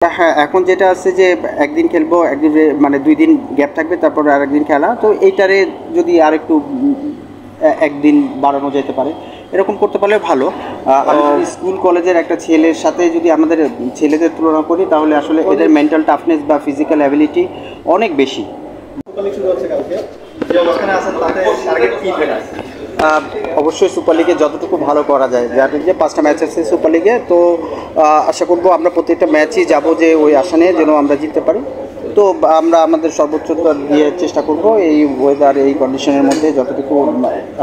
হ্যাঁ, এখন যেটা আছে যে একদিন খেলবো, একদিন মানে ২ দিন গ্যাপ থাকবে, তারপর আরেকদিন খেলা। তো এইটারে যদি আরেকটু একদিন বাড়ানো যেতে পারে, এরকম করতে পারলে ভালো। আমি যদি স্কুল কলেজের একটা ছেলের সাথে যদি আমাদের ছেলেদের তুলনা করি, তাহলে আসলে এদের মেন্টাল টাফনেস বা ফিজিক্যাল অ্যাবিলিটি অনেক বেশি। অবশ্যই সুপার লিগে যতটুকু ভালো করা যায়, যাদের যে 5টা ম্যাচ আছে সুপার লিগে, তো আশা করবো আমরা প্রত্যেকটা ম্যাচই যাব যে ওই আশা নিয়ে যেন আমরা জিততে পারি। তো আমরা আমাদের সর্বোচ্চতা দিয়ে চেষ্টা করব, এই ওয়েদার এই কন্ডিশনের মধ্যে যতটুকু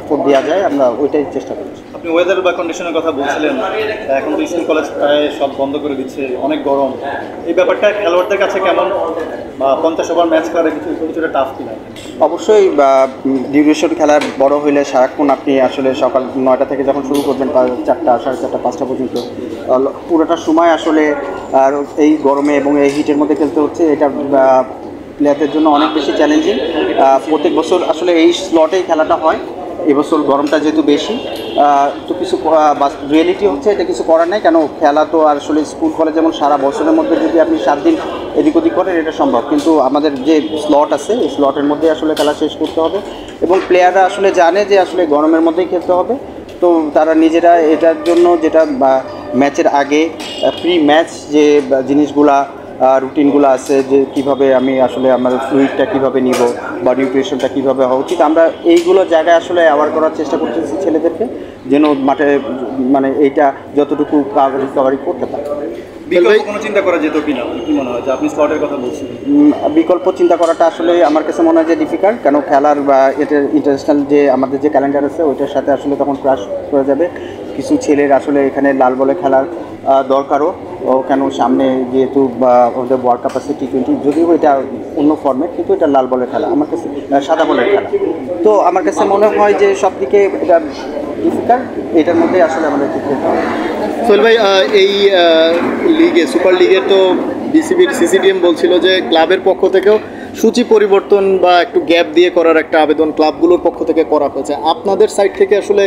এফোর্ট দেওয়া যায় আমরা ওইটাই চেষ্টা করছি। আপনি ওয়েদার বা কন্ডিশনের কথা বলছিলেন, এখন তো স্কুল কলেজ প্রায় সব বন্ধ করে দিচ্ছে, অনেক গরম। এই ব্যাপারটা খেলোয়াড়দের কাছে কেমন, বা 50 ওভার ম্যাচ করা কিছুটা টাফ কিনা? অবশ্যই ডিউরেশন খেলা বড় হইলে সারাক্ষণ আপনি আসলে সকাল 9টা থেকে যখন শুরু করবেন 4টা, 4:30, 5টা পর্যন্ত পুরোটা সময় আসলে আর এই গরমে এবং এই হিটের মধ্যে খেলতে হচ্ছে। এটা প্লেয়ারদের জন্য অনেক বেশি চ্যালেঞ্জিং। প্রত্যেক বছর আসলে এই স্লটেই খেলাটা হয়, এবছর গরমটা যেহেতু বেশি, তো কিছু রিয়েলিটি হচ্ছে এটা কিছু করার নাই। কেন খেলা তো আর আসলে স্কুল কলেজ যেমন সারা বছরের মধ্যে যদি আপনি 7 দিন এদিক ওদিক করেন এটা সম্ভব, কিন্তু আমাদের যে স্লট আছে এই স্লটের মধ্যে আসলে খেলা শেষ করতে হবে। এবং প্লেয়াররা আসলে জানে যে আসলে গরমের মধ্যেই খেলতে হবে, তো তারা নিজেরা এটার জন্য যেটা ম্যাচের আগে প্রি ম্যাচ যে জিনিসগুলা রুটিনগুলো আছে, যে কিভাবে আমি আসলে আমার ফ্লুইডটা কীভাবে নিব বা নিউট্রিশনটা কীভাবে হওয়া উচিত, আমরা এইগুলো জায়গায় আসলে অ্যাওয়ার করার চেষ্টা করতেছি ছেলেদেরকে, যেন মাঠে মানে এইটা যতটুকু রিকভারি করতে পারে। বিকল্প কোনো চিন্তা করা যেত কিনা, কি মনে হয় যে আপনি স্লটের কথা বলছেন? বিকল্প চিন্তা করাটা আসলে আমার কাছে মনে হয় যে ডিফিকাল্ট, কেন খেলার বা এটা ইন্টারন্যাশনাল যে আমাদের যে ক্যালেন্ডার আছে ওইটার সাথে আসলে তখন ক্রাশ করে যাবে। কিছু ছেলের আসলে এখানে লাল বলে খেলার দরকারও, কেন সামনে যেহেতু ওদের ওয়ার্ল্ড কাপ আছে T20, যদিও এটা অন্য ফর্মেট, কিন্তু এটা লাল বলের খেলা, আমার কাছে সাদা বলের খেলা। তো আমার কাছে মনে হয় যে সব দিকে এটা ডিফিকাল্ট, এটার মধ্যে আসলে আমাদের খেলতে হবে। সোহেল ভাই, এই লিগে সুপার লিগে তো বিসিবির সিসিডিএম বলছিল যে ক্লাবের পক্ষ থেকেও সূচি পরিবর্তন বা একটু গ্যাপ দিয়ে করার একটা আবেদন ক্লাবগুলোর পক্ষ থেকে করা হয়েছে। আপনাদের সাইড থেকে আসলে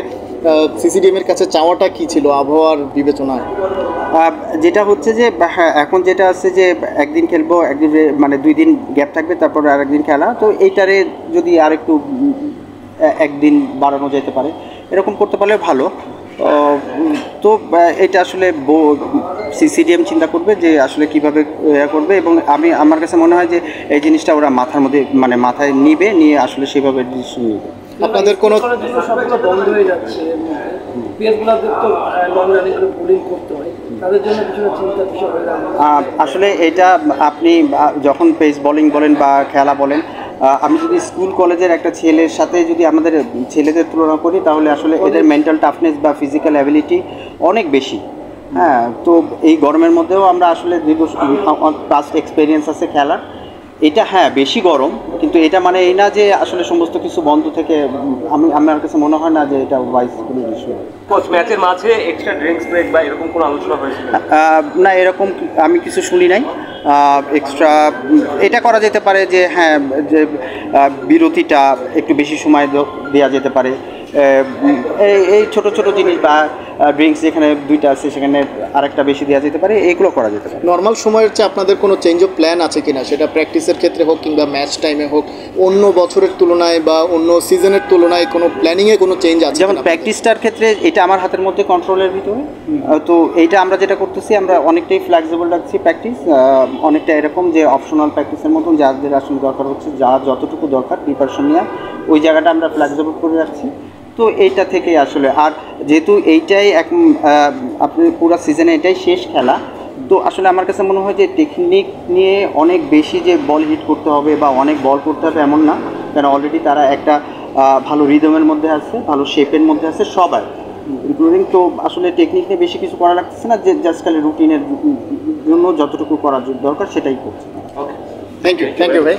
সিসিডিএমের কাছে চাওয়াটা কি ছিল আবহাওয়ার বিবেচনায়? যেটা হচ্ছে যে হ্যাঁ, এখন যেটা আছে যে একদিন খেলবো, একদিন মানে 2 দিন গ্যাপ থাকবে, তারপর আরেকদিন খেলা। তো এইটারে যদি আরেকটু একদিন বাড়ানো যেতে পারে, এরকম করতে পারলে ভালো। তো এটা আসলে সিসিডিএম চিন্তা করবে যে আসলে কীভাবে করবে, এবং আমার কাছে মনে হয় যে এই জিনিসটা ওরা মাথার মধ্যে মানে মাথায় নিয়ে আসলে সেভাবে ডিসিশন নেবে। আপনাদের কোনো সবগুলো বন্ধ হয়ে যাচ্ছে, পেসগুলোদের তো লং রানিং করে বোলিং করতে হয়, তাদের জন্য কিছুটা চিন্তার বিষয় হয়ে দাঁড়ায়। আসলে এটা আপনি যখন পেস বোলিং বলেন বা খেলা বলেন, আমি যদি স্কুল কলেজের একটা ছেলের সাথে যদি আমাদের ছেলেদের তুলনা করি, তাহলে আসলে এদের মেন্টাল টাফনেস বা ফিজিক্যাল অ্যাবিলিটি অনেক বেশি। হ্যাঁ, তো এই গরমের মধ্যেও আমরা আসলে পাস্ট এক্সপিরিয়েন্স আছে খেলার। এটা হ্যাঁ বেশি গরম, কিন্তু এটা মানে এই না যে আসলে সমস্ত কিছু বন্ধ থেকে আমার কাছে মনে হয় না যে এটা ওয়াইজ কোনো ইস্যু। কোচ ম্যাচের মাঝে এক্সট্রা ড্রিঙ্কস ব্রেক বা এরকম কোনো আলোচনা হয়েছিল? না, এরকম আমি কিছু শুনি নাই। এক্সট্রা এটা করা যেতে পারে যে হ্যাঁ, যে বিরতিটা একটু বেশি সময় দেওয়া যেতে পারে। এই ছোট ছোট জিনিস বা ড্রিঙ্কস যেখানে 2টা আছে সেখানে আরেকটা বেশি দেওয়া যেতে পারে, এগুলো করা যেতে পারে। নর্মাল সময়ের চেয়ে আপনাদের কোনো চেঞ্জ অফ প্ল্যান আছে কিনা, সেটা প্র্যাকটিসের ক্ষেত্রে হোক কিংবা ম্যাচ টাইমে হোক, অন্য বছরের তুলনায় বা অন্য সিজনের তুলনায় কোনো প্ল্যানিংয়ে কোনো চেঞ্জ আছে? যেমন প্র্যাকটিসটার ক্ষেত্রে এটা আমার হাতের মধ্যে কন্ট্রোলের ভিতরে, তো এইটা আমরা যেটা করতেছি আমরা অনেকটাই ফ্লেক্সিবল রাখছি প্র্যাকটিস, অনেকটা এরকম যে অপশনাল প্র্যাকটিসের মতন, যাদের আসলে দরকার হচ্ছে যা যতটুকু দরকার প্রিপারেশন নিয়ে ওই জায়গাটা আমরা ফ্লেক্সিবল করে রাখছি। তো এইটা থেকেই আসলে, আর যেহেতু এইটাই আপনি পুরো সিজনে এটাই শেষ খেলা, তো আসলে আমার কাছে মনে হয় যে টেকনিক নিয়ে অনেক বেশি যে বল হিট করতে হবে বা অনেক বল করতে হবে এমন না, কারণ অলরেডি তারা একটা ভালো রিদমের মধ্যে আছে, ভালো শেপের মধ্যে আছে সবাই ইনক্লুডিং। তো আসলে টেকনিক নিয়ে বেশি কিছু করা লাগতেছে না, যে জাস্ট খালি রুটিনের জন্য যতটুকু করা দরকার সেটাই করছে। থ্যাংক ইউ ভাই।